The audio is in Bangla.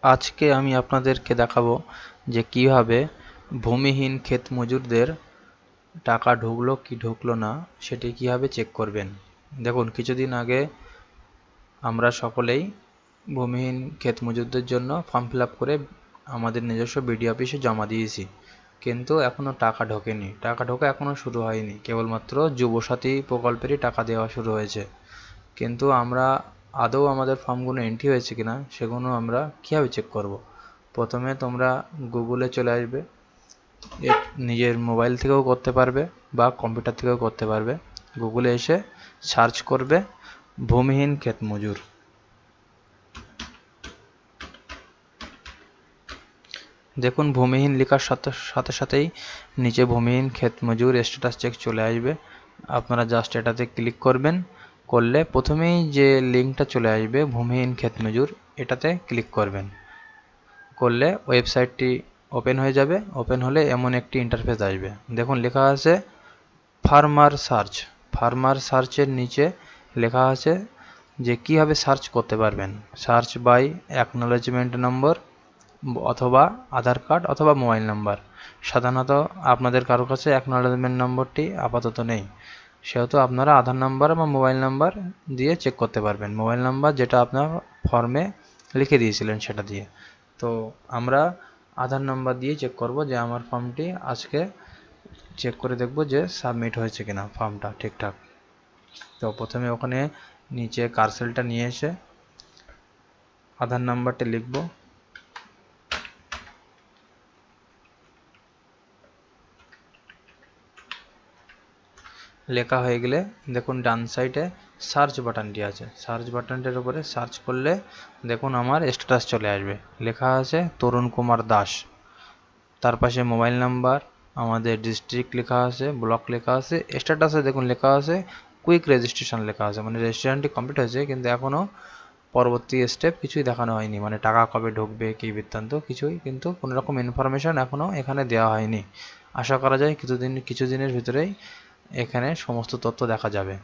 আজকে আমি আপনাদেরকে দেখাবো যে কিভাবে ভূমিহীন ক্ষেত মজুরদের টাকা ঢুকলো কি ঢুকলো না সেটি কিভাবে চেক করবেন। দেখুন, কিছুদিন আগে আমরা সকলেই ভূমিহীন ক্ষেত মজুরদের জন্য ফর্ম ফিল আপ করে আমাদের নিজস্ব বিডিও অফিসে জমা দিয়েছি, কিন্তু এখনও টাকা ঢোকেনি। টাকা ঢোকা এখনও শুরু হয়নি, কেবলমাত্র যুবসাথী প্রকল্পেরই টাকা দেওয়া শুরু হয়েছে। কিন্তু আমরা আদৌ আমাদের ফর্মগুলো এন্ট্রি হয়েছে কিনা সেগুলো আমরা কীভাবে চেক করব। প্রথমে তোমরা গুগলে চলে আসবে, নিজের মোবাইল থেকেও করতে পারবে বা কম্পিউটার থেকেও করতে পারবে। গুগলে এসে সার্চ করবে ভূমিহীন ক্ষেত মজুর। দেখুন, ভূমিহীন লেখার সাথে সাথে সাথেই নিচে ভূমিহীন ক্ষেত মজুর স্ট্যাটাস চেক চলে আসবে। আপনারা জাস্ট এটাতে ক্লিক করবেন, করলে প্রথমেই যে লিঙ্কটা চলে আসবে ভূমিহীন ক্ষেত মজুর, এটাতে ক্লিক করবেন। করলে ওয়েবসাইটটি ওপেন হয়ে যাবে। ওপেন হলে এমন একটি ইন্টারফেস আসবে। দেখুন, লেখা আছে ফার্মার সার্চ। ফার্মার সার্চের নিচে লেখা আছে যে কীভাবে সার্চ করতে পারবেন। সার্চ বাই অ্যাকনোলেজমেন্ট নম্বর অথবা আধার কার্ড অথবা মোবাইল নাম্বার। সাধারণত আপনাদের কারো কাছে অ্যাকনোলেজমেন্ট নম্বরটি আপাতত নেই, সেহেতু আপনারা আধার নাম্বার বা মোবাইল নাম্বার দিয়ে চেক করতে পারবেন। মোবাইল নাম্বার যেটা আপনার ফর্মে লিখে দিয়েছিলেন সেটা দিয়ে। তো আমরা আধার নাম্বার দিয়ে চেক করব যে আমার ফর্মটি আজকে চেক করে দেখব যে সাবমিট হয়েছে কিনা ফর্মটা ঠিকঠাক। তো প্রথমে ওখানে নিচে কার্সেলটা নিয়ে এসে আধার নাম্বারটা লিখব। লেখা হয়ে গেলে দেখুন ডান সাইডে সার্চ বাটনটি আছে। সার্চ বাটনটির উপরে সার্চ করলে দেখুন আমার স্ট্যাটাস চলে আসবে। লেখা আছে তরুণ কুমার দাস। তার পাশে মোবাইল নাম্বার, আমাদের ডিস্ট্রিক্ট লেখা আছে, ব্লক লেখা আছে। স্ট্যাটাসে দেখুন লেখা আছে কুইক রেজিস্ট্রেশন লেখা আছে, মানে রেজিস্ট্রেশনটি কমপ্লিট হয়েছে, কিন্তু এখনও পরবর্তী স্টেপ কিছুই দেখানো হয়নি, মানে টাকা কবে ঢুকবে কী বৃত্তান্ত কিছুই কিন্তু কোনো রকম ইনফরমেশন এখনও এখানে দেওয়া হয়নি। আশা করা যায় কিছুদিনের ভিতরেই এখানে সমস্ত তথ্য দেখা যাবে।